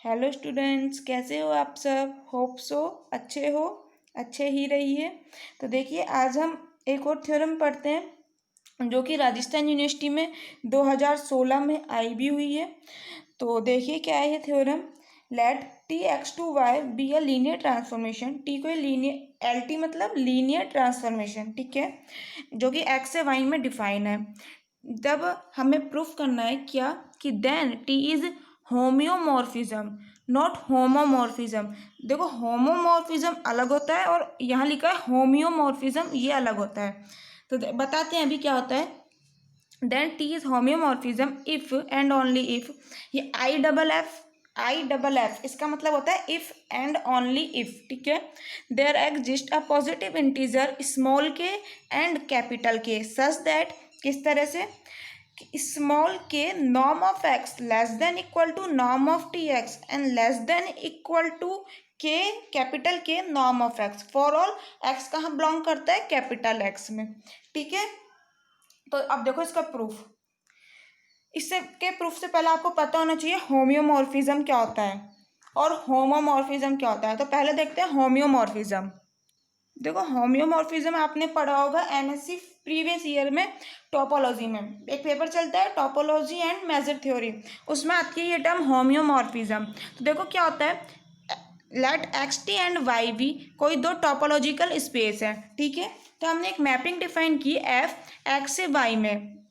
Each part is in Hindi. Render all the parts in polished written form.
हेलो स्टूडेंट्स, कैसे हो आप सब। होप सो अच्छे हो, अच्छे ही रहिए। तो देखिए, आज हम एक और थ्योरम पढ़ते हैं जो कि राजस्थान यूनिवर्सिटी में 2016 में आई भी हुई है। तो देखिए क्या है ये theorem. Let T X to Y be a linear transformation. T को लीनियर, एल टी मतलब लीनियर ट्रांसफॉर्मेशन, ठीक है, जो कि एक्स से वाई में डिफाइन है। जब हमें प्रूफ करना है क्या कि then T is homeomorphism not homomorphism. देखो, होमोमॉर्फिज्म अलग होता है और यहाँ लिखा है होम्योमॉर्फिज्म, ये अलग होता है। तो बताते हैं अभी क्या होता है। Then T is homeomorphism if and only if, ये आई डबल एफ इसका मतलब होता है इफ एंड ओनली इफ, ठीक है। There exist a positive integer small k and capital K such that, किस तरह से, small k norm of x less than equal to norm of T X and less than equal to के capital K norm of X for all X कहाँ बिलोंग करता है, कैपिटल एक्स में, ठीक है। तो अब देखो इसका प्रूफ। इससे के प्रूफ से पहले आपको पता होना चाहिए होम्योमॉर्फिज्म क्या होता है और होमोमॉर्फिज्म क्या होता है। तो पहले देखते हैं होम्योमॉर्फिज्म। देखो, होम्योमॉर्फिज्म आपने पढ़ा होगा एमएससी प्रीवियस ईयर में, टोपोलॉजी में एक पेपर चलता है टोपोलॉजी एंड मेजर थ्योरी, उसमें आती है ये टर्म होम्योमॉर्फिज्म। तो देखो क्या होता है, let X T and Y be कोई दो टोपोलॉजिकल स्पेस है, ठीक है। तो हमने एक मैपिंग डिफाइन की एफ एक्स से वाई में,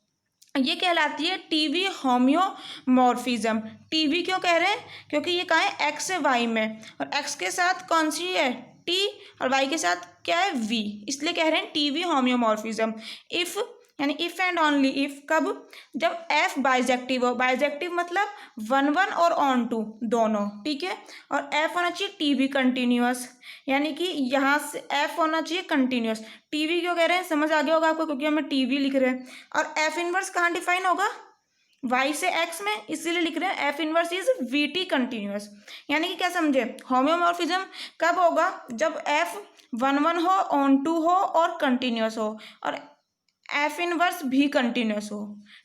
ये कहलाती है टीवी होम्योमॉर्फिज्म। टीवी क्यों कह रहे हैं, क्योंकि ये कहाँ है, एक्स से वाई में, और एक्स के साथ कौन सी है, टी, और वाई के साथ क्या है, वी, इसलिए कह रहे हैं टीवी होम्योमॉर्फिज्म। इफ यानी इफ एंड ओनली इफ, कब, जब एफ बाइजेक्टिव हो। बाइजेक्टिव मतलब वन वन और ऑन टू दोनों, ठीक है। और एफ होना चाहिए टीवी कंटिन्यूअस, यानी कि यहाँ से एफ होना चाहिए कंटिन्यूअस। टीवी क्यों कह रहे हैं, समझ आ गया होगा आपको, क्योंकि हमें टीवी लिख रहे हैं। और एफ इनवर्स कहाँ डिफाइन होगा, वाई से एक्स में, इसीलिए लिख रहे हैं F inverse is we T continuous. यानी कि क्या समझे, होम्योमॉर्फिज्म कब होगा, जब एफ वन वन हो, ऑन टू हो और कंटिन्यूअस हो, और एफ इनवर्स भी कंटिन्यूअस हो,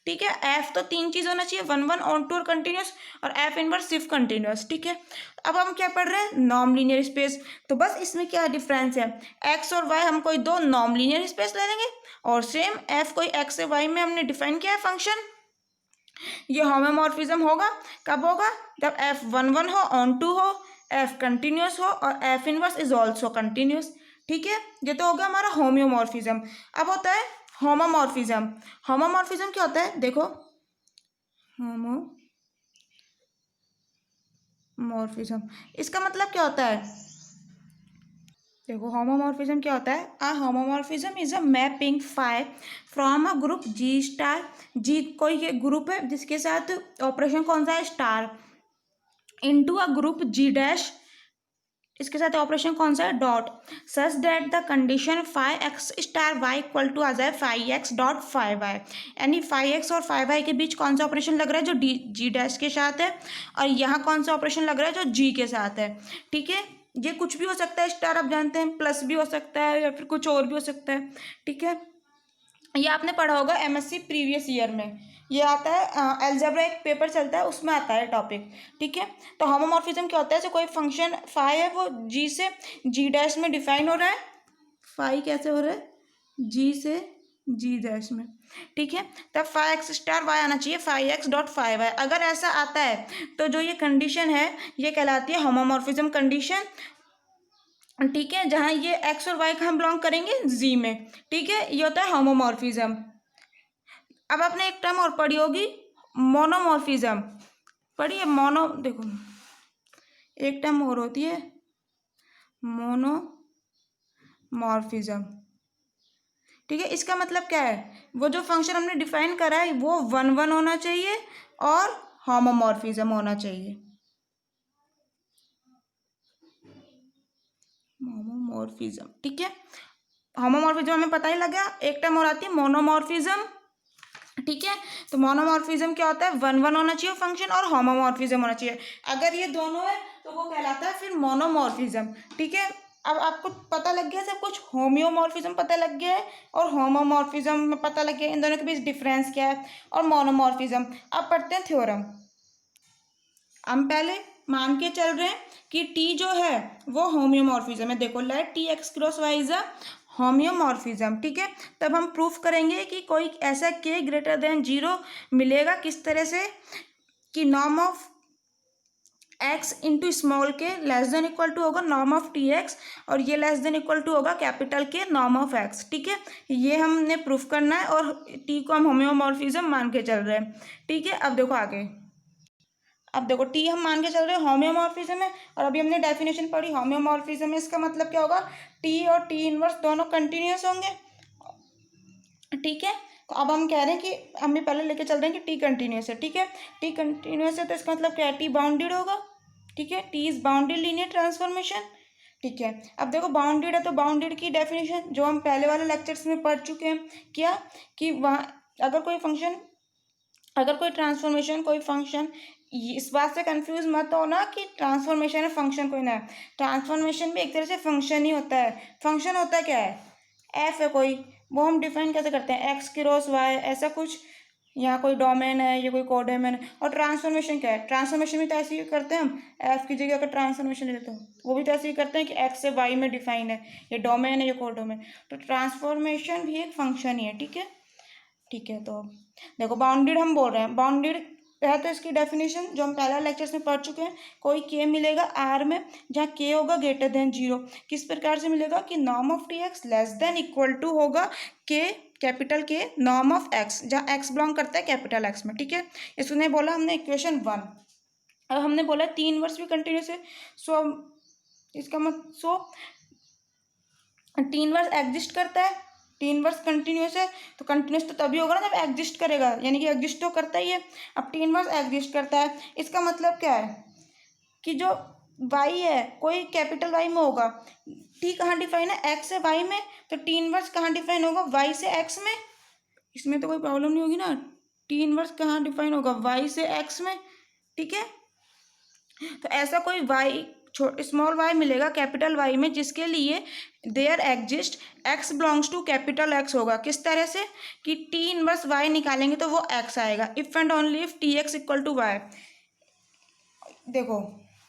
ठीक है। एफ तो तीन चीज होना चाहिए, वन वन, ऑन टू और कंटिन्यूअस, और एफ इनवर्स सिर्फ कंटिन्यूअस, ठीक है। अब हम क्या पढ़ रहे हैं, नॉन लीनियर स्पेस। तो बस इसमें क्या डिफरेंस है, एक्स और वाई हम कोई दो नॉन लीनियर स्पेस ले लेंगे, और सेम एफ कोई एक्स से वाई में हमने डिफाइन किया है फंक्शन। ये होमोमॉर्फिज्म होगा, कब होगा, जब एफ वन वन हो, ऑन टू हो, एफ कंटिन्यूअस हो, और F inverse is also continuous, ठीक है। ये तो होगा हमारा होम्योमॉर्फिज्म। अब होता है होमोमॉर्फिज्म। होमोमॉर्फिज्म क्या होता है, देखो, होमोमॉर्फिज्म इसका मतलब क्या होता है। देखो, होमोमॉर्फिज्म क्या होता है, a homomorphism is a mapping phi from a group G star. G कोई ग्रुप है जिसके साथ ऑपरेशन कौन सा है, star, into a group G dash, इसके साथ ऑपरेशन कौन सा है, dot, such that the condition phi x star y equal to आ जाए phi x dot five y. यानी फाइव एक्स और फाइव वाई के बीच कौन सा ऑपरेशन लग रहा है, जो डी जी डैश के साथ है, और यहाँ कौन सा ऑपरेशन लग रहा है, जो जी के साथ है, ठीक है। ये कुछ भी हो सकता है, स्टार आप जानते हैं, प्लस भी हो सकता है या फिर कुछ और भी हो सकता है, ठीक है। ये आपने पढ़ा होगा एमएससी प्रीवियस ईयर में, ये आता है अलजेब्रा, एक पेपर चलता है उसमें आता है टॉपिक, ठीक है। तो होमोमॉर्फिज्म क्या होता है, जो कोई फंक्शन फाई है वो जी से जी डैश में डिफाइन हो रहा है। फाई कैसे हो रहा है, जी से जी डैश में, ठीक है। तब फाइव एक्स स्टार वाई आना चाहिए five x dot five Y. अगर ऐसा आता है तो जो ये कंडीशन है ये कहलाती है होमोमॉर्फिज्म कंडीशन, ठीक है, जहाँ ये एक्स और वाई कहाँ बिलोंग करेंगे, जी में, ठीक है। ये होता है होमोमॉर्फिज्म। अब आपने एक टर्म और पढ़ी होगी, मोनोमॉर्फिज्म, पढ़िए मोनो, देखो एक टर्म और होती है मोनोमॉर्फिज्म, ठीक है। इसका मतलब क्या है, वो जो फंक्शन हमने डिफाइन करा है वो वन वन होना चाहिए और होमोमॉर्फिज्म होना चाहिए, होमोमॉर्फिज्म, ठीक है। होमोमॉर्फिज्म हमें पता ही लगा। एक टर्म और आती है मोनोमॉर्फिज्म, ठीक है। तो मोनोमॉर्फिज्म क्या होता है, वन वन होना चाहिए फंक्शन और होमोमॉर्फिज्म होना चाहिए। अगर ये दोनों है तो वो कहलाता है फिर मोनोमॉर्फिज्म, ठीक है। अब आपको पता लग गया सब कुछ, होम्योमॉर्फिज्म पता लग गया है और होमोमॉर्फिज्म में पता लग गया इन दोनों के बीच डिफरेंस क्या है, और मोनोमॉर्फिज्म। अब पढ़ते हैं थ्योरम। हम पहले मान के चल रहे हैं कि टी जो है वो होम्योमॉर्फिज्म है। देखो let T x cross y is a homeomorphism, ठीक है। तब हम प्रूफ करेंगे कि कोई ऐसा के ग्रेटर देन 0 मिलेगा। किस तरह से कि norm of x into small के लेस देन इक्वल टू होगा नॉर्म ऑफ टी एक्स, और ये लेस देन इक्वल टू होगा capital K norm of x, ठीक है। ये हमने प्रूफ करना है और टी को हम होम्योमॉर्फिज्म मान के चल रहे हैं, ठीक है। अब देखो आगे, अब देखो टी हम मान के चल रहे हैं होम्योमॉर्फिज्म है, और अभी हमने डेफिनेशन पढ़ी होम्योमॉर्फिज्म है। इसका मतलब क्या होगा, टी और टी इनवर्स दोनों कंटिन्यूअस होंगे, ठीक है। तो अब हम कह रहे हैं कि हम भी पहले लेके चल रहे हैं कि टी कंटिन्यूअस है, ठीक है। टी कंटिन्यूअस है तो इसका मतलब क्या है, टी बाउंडेड होगा, ठीक है। T is bounded linear transformation, ठीक है। अब देखो बाउंडेड है तो बाउंडेड की डेफिनेशन जो हम पहले वाले लेक्चर्स में पढ़ चुके हैं, क्या कि वहाँ अगर कोई फंक्शन, अगर कोई ट्रांसफॉर्मेशन, कोई फंक्शन, इस बात से कंफ्यूज मत हो ना कि ट्रांसफॉर्मेशन है फंक्शन कोई ना है। ट्रांसफॉर्मेशन भी एक तरह से फंक्शन ही होता है। फंक्शन होता क्या है, एफ है कोई, वो हम डिफाइन कैसे करते हैं, एक्स क्रॉस वाई, ऐसा कुछ, यहाँ कोई डोमेन है, ये कोई कोडोमेन है। और ट्रांसफॉर्मेशन क्या है, ट्रांसफॉर्मेशन भी तो ऐसे ही करते हैं हम, एफ की जगह अगर ट्रांसफॉर्मेशन लेते हो वो भी तो ऐसे ही करते हैं कि एक्स से वाई में डिफाइन है, ये डोमेन है, ये कोडोमेन। तो ट्रांसफॉर्मेशन भी एक फंक्शन ही है, ठीक है, ठीक है। तो देखो बाउंडेड हम बोल रहे हैं, बाउंडेड है तो इसकी डेफिनेशन जो हम पहला लेक्चर्स में पढ़ चुके हैं, कोई के मिलेगा आर में जहाँ के होगा ग्रेटर देन 0। किस प्रकार से मिलेगा कि norm of T x less than equal to होगा के, capital K norm of X, जहाँ एक्स बिलोंग करता है कैपिटल एक्स में, ठीक है। इसने बोला हमने इक्वेशन 1। अब हमने बोला टी इनवर्स भी कंटिन्यूस है, सो इसका मतलब टी इनवर्स एग्जिस्ट करता है, टी इनवर्स कंटिन्यूस है, तो कंटिन्यूस तो तभी होगा ना जब एग्जिस्ट करेगा, यानी कि एग्जिस्ट तो करता ही है। अब टी इनवर्स एग्जिस्ट करता है, इसका मतलब क्या है कि जो वाई है कोई कैपिटल वाई में होगा। टी कहाँ डिफाइन है, एक्स से वाई में, तो टी इनवर्स कहाँ डिफाइन होगा, वाई से एक्स में। इसमें तो कोई प्रॉब्लम नहीं होगी ना, टी इनवर्स कहाँ डिफाइन होगा, वाई से एक्स में, ठीक है। तो ऐसा कोई वाई स्मॉल वाई मिलेगा कैपिटल वाई में जिसके लिए there exist X belongs to capital X होगा। किस तरह से कि टी इनवर्स वाई निकालेंगे तो वो एक्स आएगा, if and only if T x equal to Y. देखो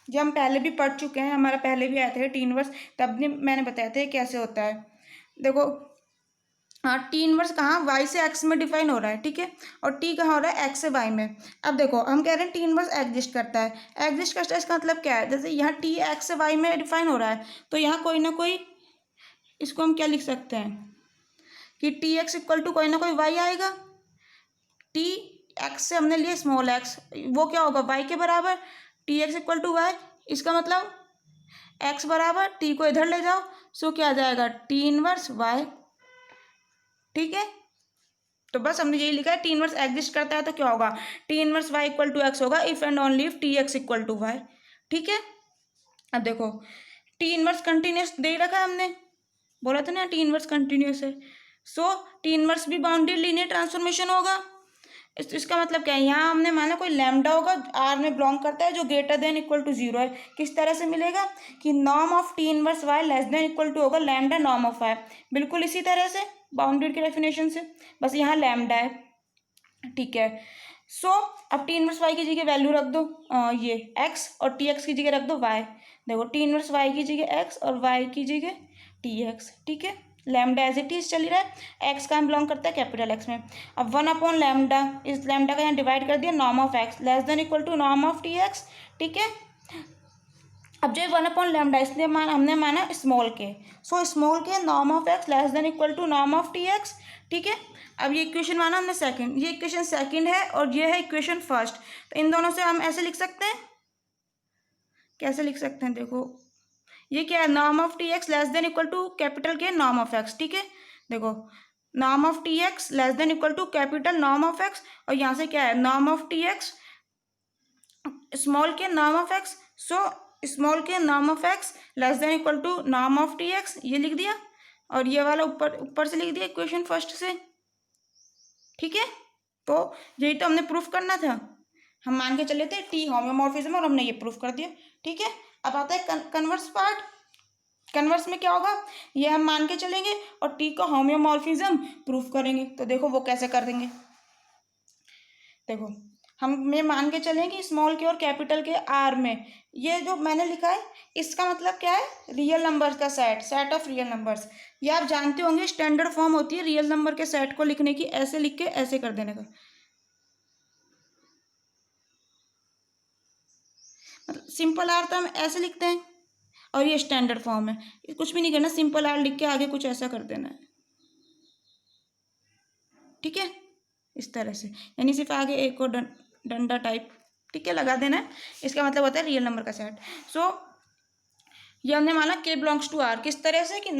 जो हम पहले भी पढ़ चुके हैं, हमारा पहले भी आए थे टी इनवर्स, तब भी मैंने बताया था कैसे होता है। देखो हाँ, टी इनवर्स कहाँ, वाई से एक्स में डिफाइन हो रहा है, ठीक है, और टी कहाँ हो रहा है, एक्स से वाई में। अब देखो हम कह रहे हैं टी इनवर्स एग्जिस्ट करता है, एग्जिस्ट करता है इसका मतलब क्या है, जैसे यहाँ टी एक्स से वाई में डिफाइन हो रहा है, तो यहाँ कोई ना कोई, इसको हम क्या लिख सकते हैं कि टी एक्स इक्वल टू कोई ना कोई वाई आएगा। टी एक्स से हमने लिया स्मॉल एक्स, वो क्या होगा वाई के बराबर, T x equal to Y, इसका मतलब एक्स बराबर टी को इधर ले जाओ, सो क्या आ जाएगा टी इनवर्स वाई, ठीक है। तो बस हमने यही लिखा है, टी इनवर्स एग्जिस्ट करता है तो क्या होगा, T inverse y equal to x होगा, if and only if T x equal to y, ठीक है। अब देखो टी इनवर्स कंटिन्यूस दे रखा है, हमने बोला था ना टी इनवर्स कंटिन्यूस है, सो टी इनवर्स भी बाउंडेड लीनियर ट्रांसफॉर्मेशन होगा। इसका मतलब क्या है, यहाँ हमने माना कोई लैम्डा होगा आर में बिलोंग करता है जो ग्रेटर देन इक्वल टू 0 है। किस तरह से मिलेगा कि norm of T inverse Y less than equal to होगा लैम्डा नॉर्म ऑफ वाई, बिल्कुल इसी तरह से बाउंडेड की डेफिनेशन से, बस यहाँ लैम्डा है, ठीक है। सो अब टी इनवर्स वाई की जगह वैल्यू रख दो, ये एक्स, और टी एक्स की जगह रख दो वाई। देखो टी इनवर्स वाई की जगह एक्स और वाई की जगह टी एक्स, ठीक है। लैम्डा एज इट इज चल रहा है, एक्स का बिलोंग करता है कैपिटल एक्स में। अब 1 अपॉन लैम्डा, इस लैम्डा का यहाँ डिवाइड कर दिया norm of x less than equal to norm of T X, ठीक है। अब जो 1 अपॉन लैम्डा इसलिए हमने माना small k, so small k norm of x less than equal to norm of T X, ठीक है। अब ये इक्वेशन माना हमने सेकंड, ये इक्वेशन सेकंड है और ये है इक्वेशन फर्स्ट, तो इन दोनों से हम ऐसे लिख सकते हैं, कैसे लिख सकते हैं, देखो ये क्या है, norm of T x less than equal to capital K norm of x, ठीक है। देखो norm of T x less than equal to capital norm of x, और यहाँ से क्या है norm of T x small k norm of x, so small k norm of x less than equal to norm of T x, ये लिख दिया, और ये वाला ऊपर ऊपर से लिख दिया इक्वेशन फर्स्ट से, ठीक है। तो यही तो हमने प्रूफ करना था, हम मान के चले थे टी होम्योमॉर्फिज्म और हमने ये प्रूफ कर दिया, ठीक है। अब आता है कन्वर्स पार्ट, कन्वर्स में क्या होगा, ये हम मान के चलेंगे और टी का होम्योमॉर्फिज्म प्रूफ करेंगे। तो देखो वो कैसे कर देंगे, देखो हम ये मान के चलें कि स्मॉल के और कैपिटल के आर में, ये जो मैंने लिखा है इसका मतलब क्या है, रियल नंबर्स का set, set of real numbers. ये आप जानते होंगे स्टैंडर्ड फॉर्म होती है रियल नंबर के सेट को लिखने की, ऐसे लिख के ऐसे कर देने का, मतलब सिंपल आर तो हम ऐसे लिखते हैं और ये स्टैंडर्ड फॉर्म है, कुछ भी नहीं करना, सिंपल आर लिख के आगे कुछ ऐसा कर देना है, ठीक है, इस तरह से, यानी सिर्फ आगे एक और डंडा टाइप, ठीक है, लगा देना है। इसका मतलब होता है रियल नंबर का सेट। सो ये हमने माना के बिलोंग्स टू आर, किस तरह से कि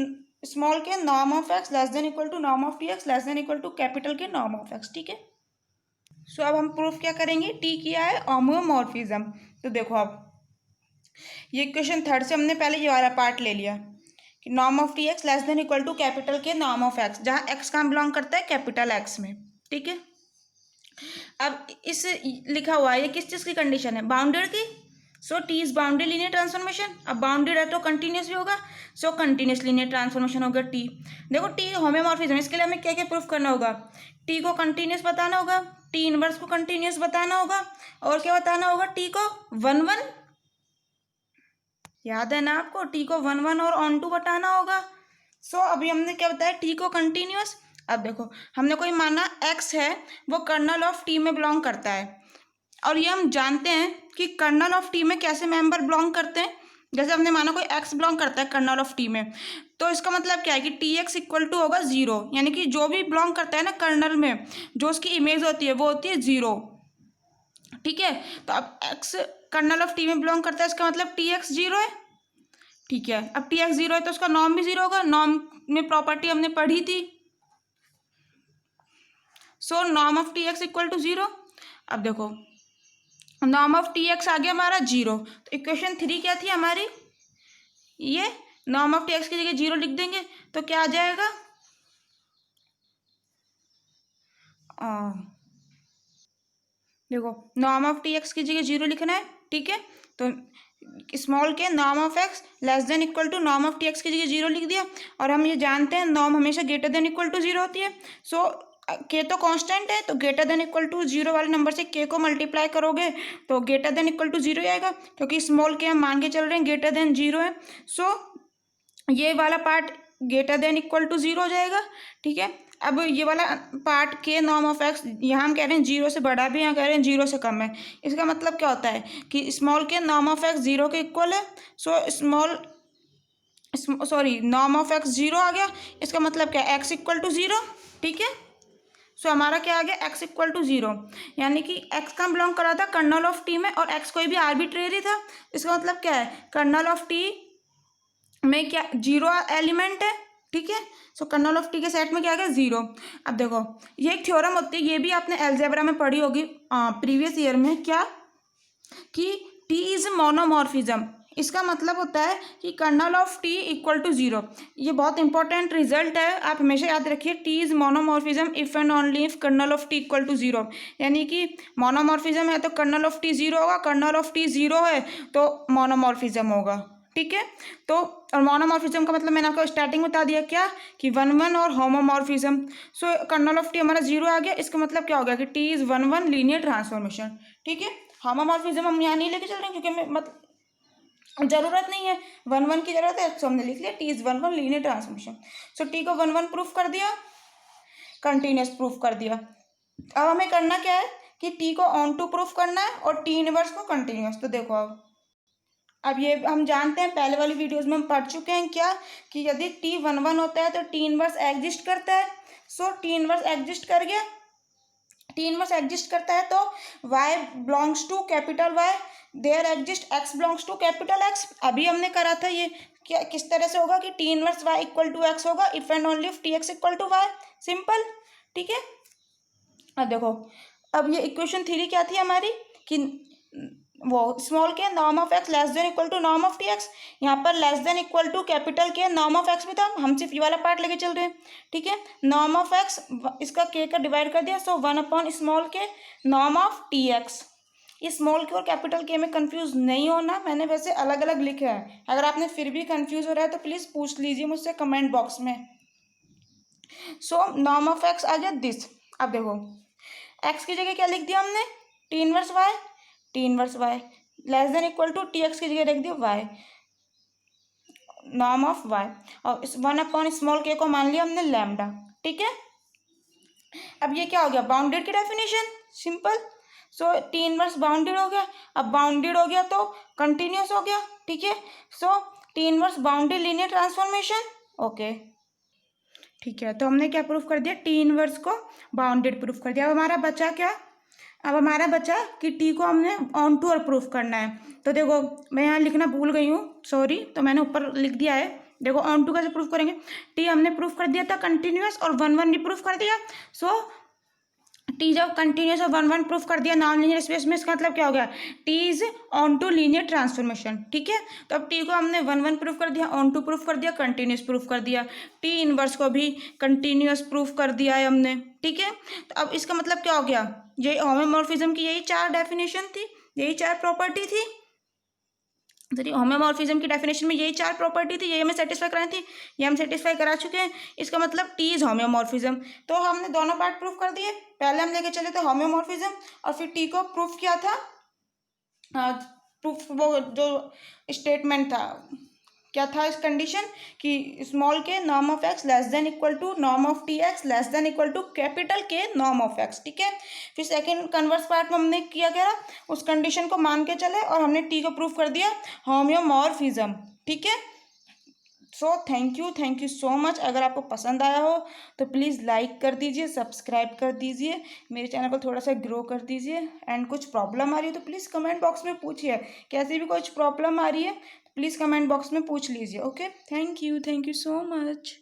small k norm of x less than equal to norm of T x less than equal to capital K norm of x, ठीक है। सो अब हम प्रूफ क्या करेंगे, टी किया है होमोमॉर्फिज्म। तो देखो अब ये इक्वेशन थर्ड से हमने पहले ये वाला पार्ट ले लिया कि norm of T x less than equal to capital K norm of X, जहाँ एक्स कहाँ बिलोंग करता है, कैपिटल एक्स में, ठीक है। अब इस लिखा हुआ है ये किस चीज़ की कंडीशन है, बाउंडेड की। So T is bounded linear transformation, अब बाउंडेड है तो कंटिन्यूस भी होगा, सो कंटिन्यूस लीनियर ट्रांसफॉर्मेशन होगा टी। देखो टी होमोमॉर्फिज्म, इसके लिए हमें क्या क्या प्रूफ करना होगा, टी को कंटिन्यूस बताना होगा, टी इनवर्स को कंटिन्यूस बताना होगा, और क्या बताना होगा, टी को 1 1, याद है ना आपको, टी को 1 1 और ऑन टू बताना होगा। सो अभी हमने क्या बताया, टी को कंटिन्यूस। अब देखो हमने कोई माना एक्स है वो कर्नल ऑफ टी में बिलोंग करता है, और ये हम जानते हैं कि कर्नल ऑफ टी में कैसे मेंबर बिलोंग करते हैं, जैसे हमने माना कोई एक्स बिलोंग करता है कर्नल ऑफ टी में, तो इसका मतलब क्या है कि टी एक्स इक्वल टू होगा 0, यानी कि जो भी बिलोंग करता है ना कर्नल में, जो उसकी इमेज होती है वो होती है 0, ठीक है। तो अब एक्स कर्नल ऑफ टी में बिलोंग करता है, इसका मतलब टी एक्स 0 है, ठीक है। अब टी एक्स 0 है तो उसका नॉर्म भी 0 होगा, नॉर्म में प्रॉपर्टी हमने पढ़ी थी, so norm of T x equal to 0। अब देखो नॉर्म ऑफ टी एक्स आ गया हमारा 0, तो इक्वेशन 3 क्या थी हमारी, ये नॉर्म ऑफ टी एक्स की जगह 0 लिख देंगे तो क्या आ जाएगा, देखो नॉर्म ऑफ टी एक्स की जगह 0 लिखना है, ठीक है। तो small k norm of x less than equal to norm of T X की जगह 0 लिख दिया, और हम ये जानते हैं नॉर्म हमेशा ग्रेटर देन इक्वल टू 0 होती है। सो के तो कांस्टेंट है, तो ग्रेटर देन इक्वल टू 0 वाले नंबर से के को मल्टीप्लाई करोगे तो ग्रेटर देन इक्वल टू 0 आएगा, क्योंकि स्मॉल के हम मान के चल रहे हैं ग्रेटर देन 0 है। सो ये वाला part greater than equal to 0 हो जाएगा, ठीक है। अब ये वाला पार्ट के नॉर्म ऑफ एक्स, यहाँ हम कह रहे हैं 0 से बड़ा भी, यहाँ कह रहे हैं 0 से कम है, इसका मतलब क्या होता है कि small k norm of x 0 के इक्वल है, सो नॉर्म ऑफ एक्स 0 आ गया, इसका मतलब क्या, एक्स इक्वल टू 0, ठीक है। सो हमारा क्या आ गया, एक्स इक्वल टू 0, यानी कि एक्स का बिलोंग कर रहा था कर्नल ऑफ टी में, और एक्स कोई भी आर्बिट्रेरी था, इसका मतलब क्या है, कर्नल ऑफ टी में क्या 0 एलिमेंट है, ठीक है। सो कर्नल ऑफ टी के सेट में क्या आ गया, 0। अब देखो ये एक थ्योरम होती है, ये भी आपने अलजेब्रा में पढ़ी होगी प्रीवियस ईयर में, क्या कि टी इज मोनोमॉर्फिज्म, इसका मतलब होता है कि kernel of T equal to 0। ये बहुत इंपॉर्टेंट रिजल्ट है, आप हमेशा याद रखिए, T is monomorphism if and only if kernel of T equal to 0, यानी कि मोनोमॉर्फिज्म है तो कर्नल ऑफ टी 0 होगा, कर्नल ऑफ टी 0 है तो मोनोमॉर्फिज्म होगा, ठीक है। तो और मोनोमॉर्फिज्म का मतलब मैंने आपको स्टार्टिंग में बता दिया क्या कि 1 1 और homomorphism. So kernel of T हमारा 0 आ गया, इसका मतलब क्या हो गया कि टी इज 1 1 लीनियर ट्रांसफॉर्मेशन, ठीक है। होमोमॉर्फिज्म हम यहाँ नहीं लेके चल रहे हैं क्योंकि मतलब जरूरत नहीं है, 1 1 की जरूरत है, तो हमने लिख लिया T is 1 1 linear transformation. So T को 1 1 प्रूफ कर दिया, कंटिन्यूस प्रूफ कर दिया। अब हमें करना क्या है कि टी को ऑन टू प्रूफ करना है और टी इनवर्स को कंटिन्यूस। तो देखो अब ये हम जानते हैं, पहले वाली वीडियोस में हम पढ़ चुके हैं क्या कि यदि टी 1 1 होता है तो टी इनवर्स एग्जिस्ट करता है। सो टी इनवर्स एग्जिस्ट कर गया, टी इनवर्स एग्जिस्ट करता है तो y belongs to capital Y, there exist x belongs to capital X। अभी हमने करा था ये, क्या किस तरह से होगा कि T inverse y equal to x होगा if and only if T x equal to y, simple, ठीक है। अब देखो अब ये इक्वेशन 3 क्या थी हमारी कि वो small k norm of x less than equal to norm of T X, यहाँ पर less than equal to capital K norm of X भी था, हम सिर्फ ये वाला पार्ट लेके चल रहे हैं, ठीक है। नॉर्म ऑफ एक्स इसका के का डिवाइड कर दिया, सो 1 upon small k norm of T x. ये स्मॉल के और कैपिटल के में कंफ्यूज नहीं होना, मैंने वैसे अलग अलग लिखा है, अगर आपने फिर भी कंफ्यूज हो रहा है तो प्लीज़ पूछ लीजिए मुझसे कमेंट बॉक्स में। सो नॉर्म ऑफ एक्स आ गया दिस। अब देखो एक्स की जगह क्या लिख दिया हमने, T inverse Y, T inverse Y less than equal to T X की जगह रख दिया वाई, नॉर्म ऑफ वाई, और इस 1/स्मॉल k को मान लिया हमने लैम्डा। ठीक है, अब ये क्या हो गया, बाउंडेड की डेफिनेशन, सिंपल। सो टी इनवर्स बाउंडेड हो गया, अब बाउंडेड हो गया तो कंटिन्यूस हो गया। ठीक है, so T inverse bounded linear transformation. Okay, ठीक है, तो हमने क्या प्रूफ कर दिया, टी इनवर्स को बाउंडेड प्रूफ कर दिया। अब हमारा बचा क्या, अब हमारा बचा कि टी को हमने ऑन टू और प्रूफ करना है। तो देखो मैं यहाँ लिखना भूल गई हूँ, सॉरी, तो मैंने ऊपर लिख दिया है। देखो ऑन टू कैसे प्रूफ करेंगे, टी हमने प्रूफ कर दिया था कंटिन्यूस और 1/1 भी प्रूफ कर दिया। सो टी जब कंटिन्यूस और 1/1 प्रूफ कर दिया नॉन लीनियर स्पेस में, इसका मतलब क्या हो गया, T is onto linear transformation. ठीक है, तो अब टी को हमने 1/1 प्रूफ कर दिया, ऑन टू प्रूफ कर दिया, कंटिन्यूस प्रूफ कर दिया, टी इनवर्स को भी कंटिन्यूस प्रूफ कर दिया है हमने। ठीक है, तो अब इसका मतलब क्या हो गया, ये होमोमॉर्फिज्म की यही 4 डेफिनेशन थी, यही 4 प्रॉपर्टी थी। सॉरी, होमोमॉर्फिज्म की डेफिनेशन में यही 4 प्रॉपर्टी थी, यही हमें सेटिस्फाई करानी थी, ये हम सेटिस्फाई करा चुके हैं। इसका मतलब टी इज होमोमॉर्फिज्म। तो हमने दोनों पार्ट प्रूफ कर दिए, पहले हम लेके चले थे होमोमॉर्फिज्म और फिर टी को प्रूफ किया था, प्रूफ वो जो स्टेटमेंट था, क्या था इस कंडीशन कि small k norm of x less than equal to norm of T x less than equal to capital K norm of x. ठीक है, फिर सेकंड कन्वर्स पार्ट में हमने किया क्या, उस कंडीशन को मान के चले और हमने टी को प्रूफ कर दिया होम्योमॉर्फिज्म। ठीक है, so thank you so much. अगर आपको पसंद आया हो तो प्लीज़ लाइक कर दीजिए, सब्सक्राइब कर दीजिए, मेरे चैनल को थोड़ा सा ग्रो कर दीजिए। एंड कुछ प्रॉब्लम आ रही है तो प्लीज़ कमेंट बॉक्स में पूछिए, कैसी भी कुछ प्रॉब्लम आ रही है प्लीज़ कमेंट बॉक्स में पूछ लीजिए। Okay, thank you so much.